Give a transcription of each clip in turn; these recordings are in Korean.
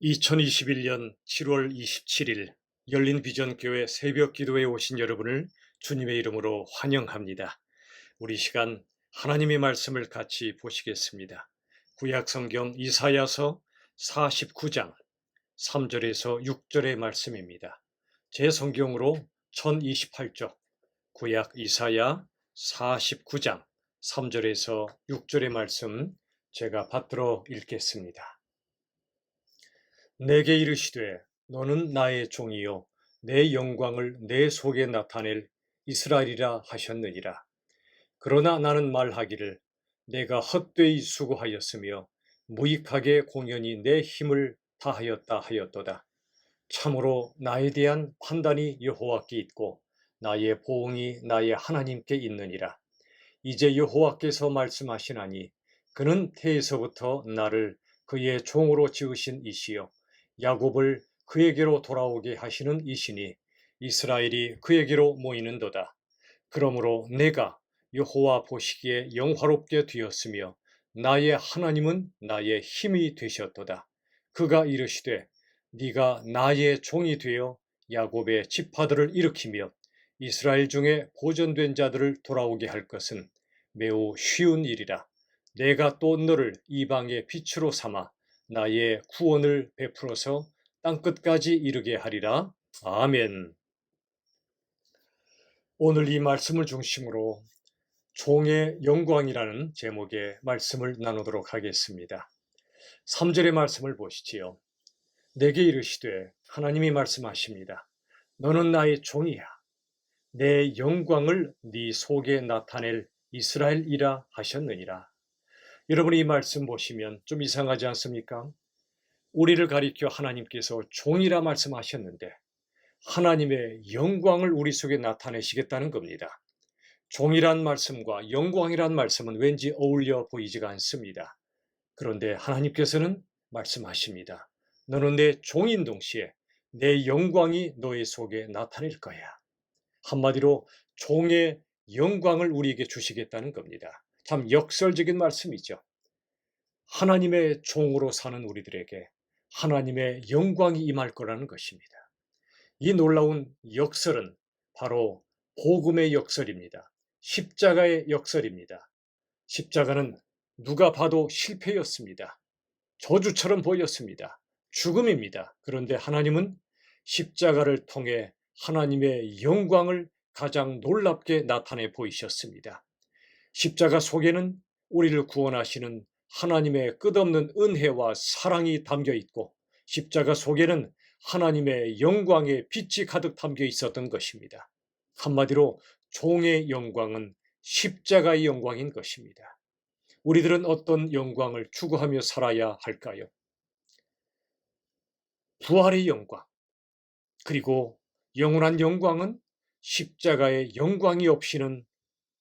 2021년 7월 27일 열린비전교회 새벽기도에 오신 여러분을 주님의 이름으로 환영합니다. 우리 시간 하나님의 말씀을 같이 보시겠습니다. 구약성경 이사야서 49장 3절에서 6절의 말씀입니다. 제 성경으로 1028쪽 구약 이사야 49장 3절에서 6절의 말씀 제가 받들어 읽겠습니다. 내게 이르시되 너는 나의 종이요 내 영광을 내 속에 나타낼 이스라엘이라 하셨느니라. 그러나 나는 말하기를 내가 헛되이 수고하였으며 무익하게 공연히 내 힘을 다하였다 하였도다. 참으로 나에 대한 판단이 여호와께 있고 나의 보응이 나의 하나님께 있느니라. 이제 여호와께서 말씀하시나니 그는 태에서부터 나를 그의 종으로 지으신 이시요 야곱을 그에게로 돌아오게 하시는 이시니 이스라엘이 그에게로 모이는도다. 그러므로 내가 여호와 보시기에 영화롭게 되었으며 나의 하나님은 나의 힘이 되셨도다. 그가 이르시되 네가 나의 종이 되어 야곱의 지파들을 일으키며 이스라엘 중에 보존된 자들을 돌아오게 할 것은 매우 쉬운 일이라. 내가 또 너를 이방의 빛으로 삼아 나의 구원을 베풀어서 땅끝까지 이르게 하리라. 아멘. 오늘 이 말씀을 중심으로 종의 영광이라는 제목의 말씀을 나누도록 하겠습니다. 3절의 말씀을 보시지요. 내게 이르시되 하나님이 말씀하십니다. 너는 나의 종이야. 내 영광을 네 속에 나타낼 이스라엘이라 하셨느니라. 여러분 이 말씀 보시면 좀 이상하지 않습니까? 우리를 가리켜 하나님께서 종이라 말씀하셨는데 하나님의 영광을 우리 속에 나타내시겠다는 겁니다. 종이란 말씀과 영광이란 말씀은 왠지 어울려 보이지가 않습니다. 그런데 하나님께서는 말씀하십니다. 너는 내 종인 동시에 내 영광이 너의 속에 나타낼 거야. 한마디로 종의 영광을 우리에게 주시겠다는 겁니다. 참 역설적인 말씀이죠. 하나님의 종으로 사는 우리들에게 하나님의 영광이 임할 거라는 것입니다. 이 놀라운 역설은 바로 복음의 역설입니다. 십자가의 역설입니다. 십자가는 누가 봐도 실패였습니다. 저주처럼 보였습니다. 죽음입니다. 그런데 하나님은 십자가를 통해 하나님의 영광을 가장 놀랍게 나타내 보이셨습니다. 십자가 속에는 우리를 구원하시는 하나님의 끝없는 은혜와 사랑이 담겨 있고 십자가 속에는 하나님의 영광의 빛이 가득 담겨 있었던 것입니다. 한마디로 종의 영광은 십자가의 영광인 것입니다. 우리들은 어떤 영광을 추구하며 살아야 할까요? 부활의 영광, 그리고 영원한 영광은 십자가의 영광이 없이는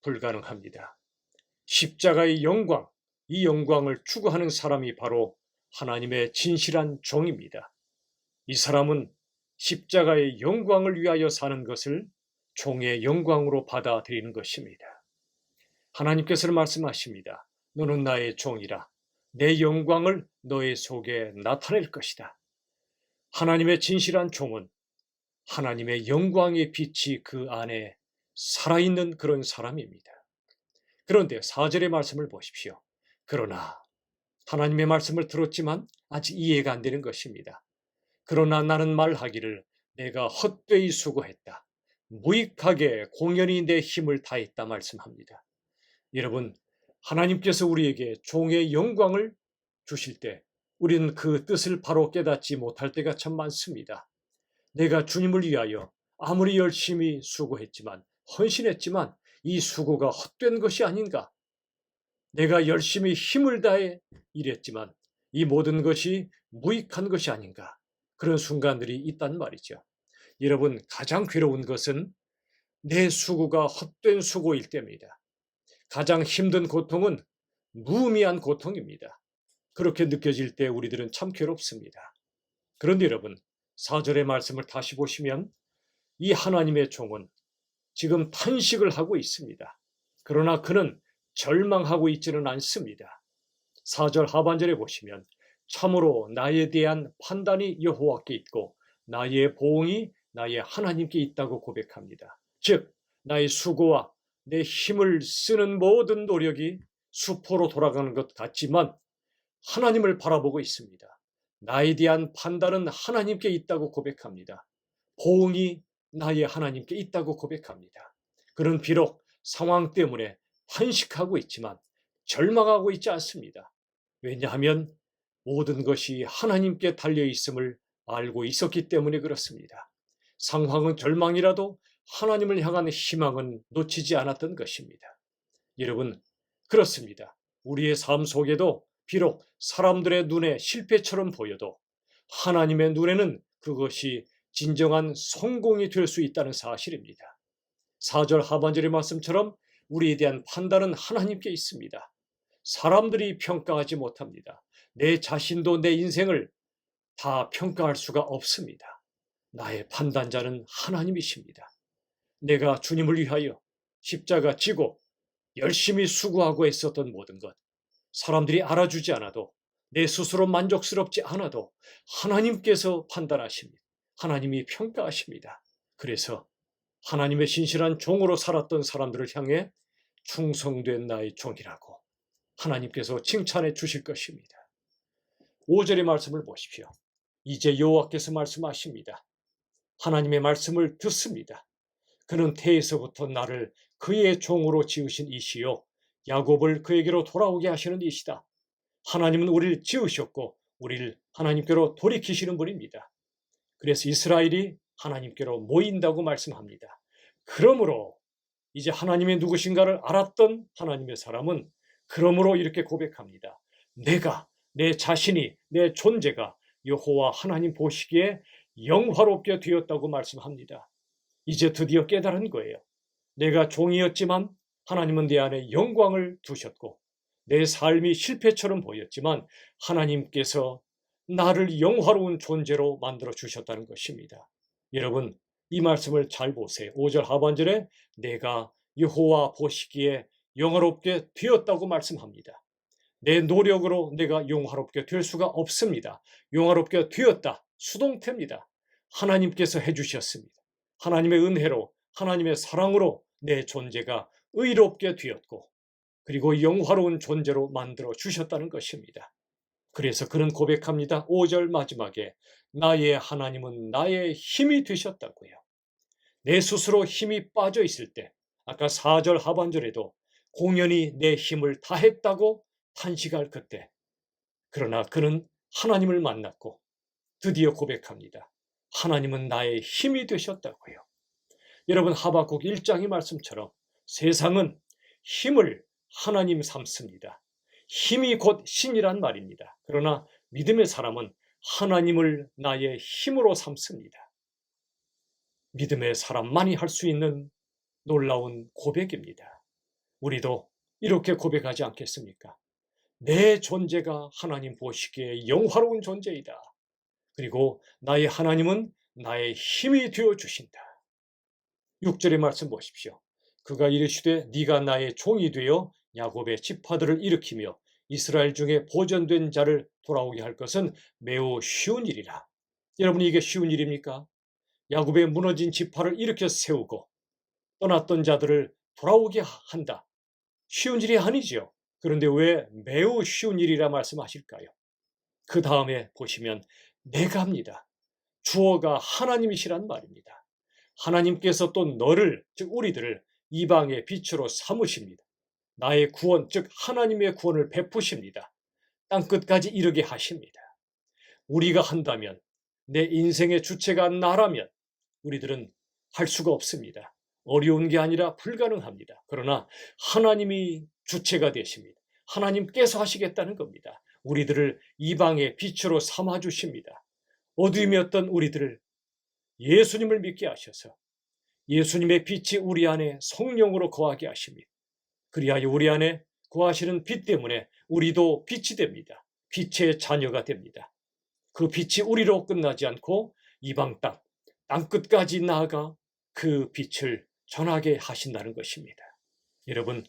불가능합니다. 십자가의 영광, 이 영광을 추구하는 사람이 바로 하나님의 진실한 종입니다. 이 사람은 십자가의 영광을 위하여 사는 것을 종의 영광으로 받아들이는 것입니다. 하나님께서는 말씀하십니다. 너는 나의 종이라. 내 영광을 너의 속에 나타낼 것이다. 하나님의 진실한 종은 하나님의 영광의 빛이 그 안에 살아있는 그런 사람입니다. 그런데 4절의 말씀을 보십시오. 그러나 하나님의 말씀을 들었지만 아직 이해가 안 되는 것입니다. 그러나 나는 말하기를 내가 헛되이 수고했다. 무익하게 공연히 내 힘을 다했다 말씀합니다. 여러분, 하나님께서 우리에게 종의 영광을 주실 때 우리는 그 뜻을 바로 깨닫지 못할 때가 참 많습니다. 내가 주님을 위하여 아무리 열심히 수고했지만, 헌신했지만 이 수고가 헛된 것이 아닌가? 내가 열심히 힘을 다해 일했지만 이 모든 것이 무익한 것이 아닌가? 그런 순간들이 있단 말이죠. 여러분, 가장 괴로운 것은 내 수고가 헛된 수고일 때입니다. 가장 힘든 고통은 무의미한 고통입니다. 그렇게 느껴질 때 우리들은 참 괴롭습니다. 그런데 여러분, 4절의 말씀을 다시 보시면 이 하나님의 종은 지금 탄식을 하고 있습니다. 그러나 그는 절망하고 있지는 않습니다. 4절 하반절에 보시면 참으로 나에 대한 판단이 여호와께 있고 나의 보응이 나의 하나님께 있다고 고백합니다. 즉 나의 수고와 내 힘을 쓰는 모든 노력이 수포로 돌아가는 것 같지만 하나님을 바라보고 있습니다. 나에 대한 판단은 하나님께 있다고 고백합니다. 보응이 나의 하나님께 있다고 고백합니다. 그는 비록 상황 때문에 탄식하고 있지만 절망하고 있지 않습니다. 왜냐하면 모든 것이 하나님께 달려 있음을 알고 있었기 때문에 그렇습니다. 상황은 절망이라도 하나님을 향한 희망은 놓치지 않았던 것입니다. 여러분, 그렇습니다. 우리의 삶 속에도 비록 사람들의 눈에 실패처럼 보여도 하나님의 눈에는 그것이 진정한 성공이 될 수 있다는 사실입니다. 4절 하반절의 말씀처럼 우리에 대한 판단은 하나님께 있습니다. 사람들이 평가하지 못합니다. 내 자신도 내 인생을 다 평가할 수가 없습니다. 나의 판단자는 하나님이십니다. 내가 주님을 위하여 십자가 지고 열심히 수고하고 애썼던 모든 것, 사람들이 알아주지 않아도 내 스스로 만족스럽지 않아도 하나님께서 판단하십니다. 하나님이 평가하십니다. 그래서 하나님의 신실한 종으로 살았던 사람들을 향해 충성된 나의 종이라고 하나님께서 칭찬해 주실 것입니다. 5절의 말씀을 보십시오. 이제 여호와께서 말씀하십니다. 하나님의 말씀을 듣습니다. 그는 태에서부터 나를 그의 종으로 지으신 이시요 야곱을 그에게로 돌아오게 하시는 이시다. 하나님은 우리를 지으셨고 우리를 하나님께로 돌이키시는 분입니다. 그래서 이스라엘이 하나님께로 모인다고 말씀합니다. 그러므로 이제 하나님이 누구신가를 알았던 하나님의 사람은 그러므로 이렇게 고백합니다. 내가, 내 자신이, 내 존재가 여호와 하나님 보시기에 영화롭게 되었다고 말씀합니다. 이제 드디어 깨달은 거예요. 내가 종이었지만 하나님은 내 안에 영광을 두셨고 내 삶이 실패처럼 보였지만 하나님께서 나를 영화로운 존재로 만들어 주셨다는 것입니다. 여러분, 이 말씀을 잘 보세요. 5절 하반절에 내가 여호와 보시기에 영화롭게 되었다고 말씀합니다. 내 노력으로 내가 영화롭게 될 수가 없습니다. 영화롭게 되었다. 수동태입니다. 하나님께서 해주셨습니다. 하나님의 은혜로 하나님의 사랑으로 내 존재가 의롭게 되었고 그리고 영화로운 존재로 만들어 주셨다는 것입니다. 그래서 그는 고백합니다. 5절 마지막에 나의 하나님은 나의 힘이 되셨다고요. 내 스스로 힘이 빠져 있을 때 아까 4절 하반절에도 공연히 내 힘을 다했다고 탄식할 그때 그러나 그는 하나님을 만났고 드디어 고백합니다. 하나님은 나의 힘이 되셨다고요. 여러분 하박국 1장의 말씀처럼 세상은 힘을 하나님 삼습니다. 힘이 곧 신이란 말입니다. 그러나 믿음의 사람은 하나님을 나의 힘으로 삼습니다. 믿음의 사람만이 할 수 있는 놀라운 고백입니다. 우리도 이렇게 고백하지 않겠습니까? 내 존재가 하나님 보시기에 영화로운 존재이다. 그리고 나의 하나님은 나의 힘이 되어 주신다. 6절의 말씀 보십시오. 그가 이르시되 네가 나의 종이 되어 야곱의 지파들을 일으키며 이스라엘 중에 보존된 자를 돌아오게 할 것은 매우 쉬운 일이라. 여러분 이게 쉬운 일입니까? 야곱의 무너진 지파를 일으켜 세우고 떠났던 자들을 돌아오게 한다. 쉬운 일이 아니죠. 그런데 왜 매우 쉬운 일이라 말씀하실까요? 그 다음에 보시면 내가 합니다. 주어가 하나님이시란 말입니다. 하나님께서 또 너를, 즉 우리들을 이방의 빛으로 삼으십니다. 나의 구원, 즉 하나님의 구원을 베푸십니다. 땅끝까지 이르게 하십니다. 우리가 한다면, 내 인생의 주체가 나라면 우리들은 할 수가 없습니다. 어려운 게 아니라 불가능합니다. 그러나 하나님이 주체가 되십니다. 하나님께서 하시겠다는 겁니다. 우리들을 이방의 빛으로 삼아주십니다. 어둠이었던 우리들을 예수님을 믿게 하셔서 예수님의 빛이 우리 안에 성령으로 거하게 하십니다. 그리하여 우리 안에 거하시는 빛 때문에 우리도 빛이 됩니다. 빛의 자녀가 됩니다. 그 빛이 우리로 끝나지 않고 이방 땅끝까지 나아가 그 빛을 전하게 하신다는 것입니다. 여러분,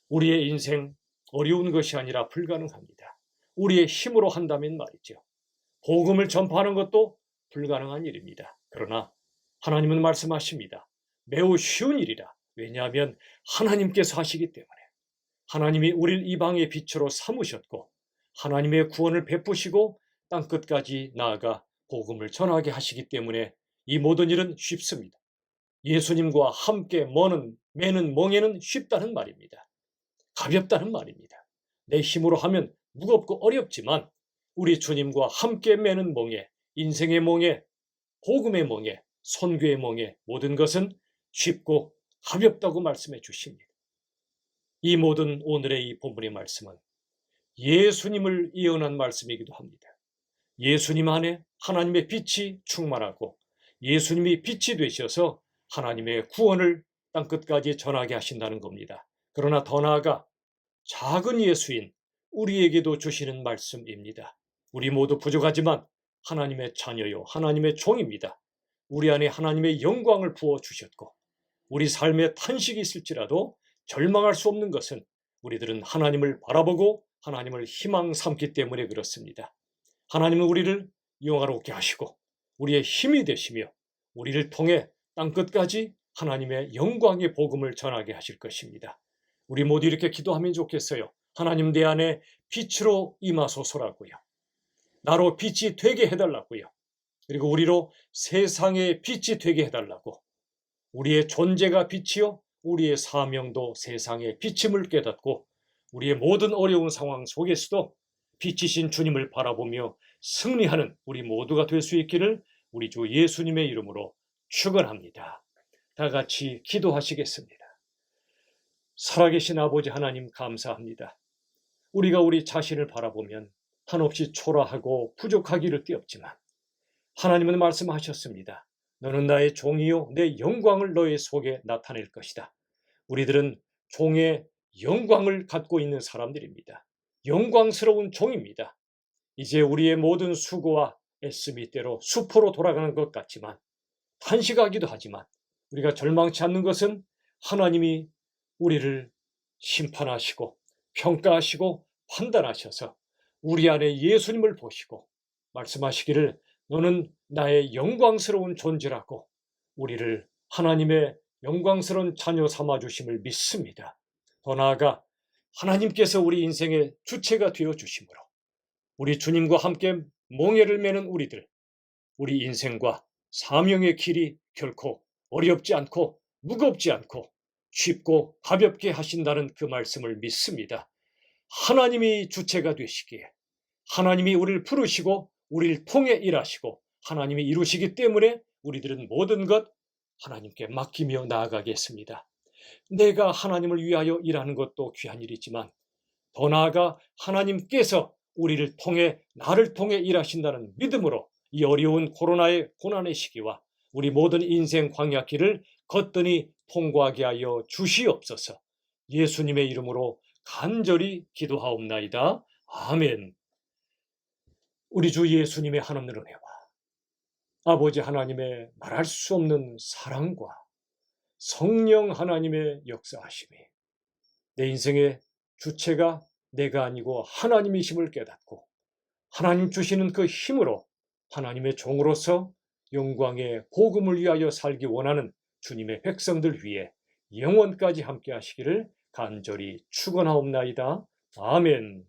우리의 인생 어려운 것이 아니라 불가능합니다. 우리의 힘으로 한다면 말이죠. 복음을 전파하는 것도 불가능한 일입니다. 그러나 하나님은 말씀하십니다. 매우 쉬운 일이라. 왜냐하면 하나님께서 하시기 때문에. 하나님이 우리를 이방의 빛으로 삼으셨고 하나님의 구원을 베푸시고 땅끝까지 나아가 복음을 전하게 하시기 때문에 이 모든 일은 쉽습니다. 예수님과 함께 매는 멍에는 쉽다는 말입니다. 가볍다는 말입니다. 내 힘으로 하면 무겁고 어렵지만 우리 주님과 함께 매는 멍에, 인생의 멍에, 복음의 멍에, 선교의 멍에 모든 것은 쉽고 가볍다고 말씀해 주십니다. 이 모든 오늘의 이 본문의 말씀은 예수님을 예언한 말씀이기도 합니다. 예수님 안에 하나님의 빛이 충만하고 예수님이 빛이 되셔서 하나님의 구원을 땅끝까지 전하게 하신다는 겁니다. 그러나 더 나아가 작은 예수인 우리에게도 주시는 말씀입니다. 우리 모두 부족하지만 하나님의 자녀요, 하나님의 종입니다. 우리 안에 하나님의 영광을 부어주셨고 우리 삶에 탄식이 있을지라도 절망할 수 없는 것은 우리들은 하나님을 바라보고 하나님을 희망 삼기 때문에 그렇습니다. 하나님은 우리를 영화롭게 하시고 우리의 힘이 되시며 우리를 통해 땅끝까지 하나님의 영광의 복음을 전하게 하실 것입니다. 우리 모두 이렇게 기도하면 좋겠어요. 하나님 내 안에 빛으로 임하소서라고요. 나로 빛이 되게 해달라고요. 그리고 우리로 세상의 빛이 되게 해달라고. 우리의 존재가 빛이요 우리의 사명도 세상의 빛임을 깨닫고 우리의 모든 어려운 상황 속에서도 빛이신 주님을 바라보며 승리하는 우리 모두가 될 수 있기를 우리 주 예수님의 이름으로 축원합니다. 다 같이 기도하시겠습니다. 살아계신 아버지 하나님 감사합니다. 우리가 우리 자신을 바라보면 한없이 초라하고 부족하기를 띄었지만 하나님은 말씀하셨습니다. 너는 나의 종이요 내 영광을 너의 속에 나타낼 것이다. 우리들은 종의 영광을 갖고 있는 사람들입니다. 영광스러운 종입니다. 이제 우리의 모든 수고와 애씀이 때로 수포로 돌아가는 것 같지만 탄식하기도 하지만 우리가 절망치 않는 것은 하나님이 우리를 심판하시고 평가하시고 판단하셔서 우리 안에 예수님을 보시고 말씀하시기를 너는 나의 영광스러운 존재라고 우리를 하나님의 영광스러운 자녀 삼아주심을 믿습니다. 더 나아가 하나님께서 우리 인생의 주체가 되어주심으로 우리 주님과 함께 몽해를 매는 우리 인생과 사명의 길이 결코 어렵지 않고 무겁지 않고 쉽고 가볍게 하신다는 그 말씀을 믿습니다. 하나님이 주체가 되시기에 하나님이 우리를 부르시고 우리를 통해 일하시고 하나님이 이루시기 때문에 우리들은 모든 것 하나님께 맡기며 나아가겠습니다. 내가 하나님을 위하여 일하는 것도 귀한 일이지만 더 나아가 하나님께서 우리를 통해 나를 통해 일하신다는 믿음으로 이 어려운 코로나의 고난의 시기와 우리 모든 인생 광야길을 거뜬히 통과하게 하여 주시옵소서. 예수님의 이름으로 간절히 기도하옵나이다. 아멘. 우리 주 예수님의 하늘의 은혜와 아버지 하나님의 말할 수 없는 사랑과 성령 하나님의 역사하심이 내 인생의 주체가 내가 아니고 하나님이심을 깨닫고 하나님 주시는 그 힘으로 하나님의 종으로서 영광의 복음을 위하여 살기 원하는 주님의 백성들 위해 영원까지 함께 하시기를 간절히 축원하옵나이다. 아멘.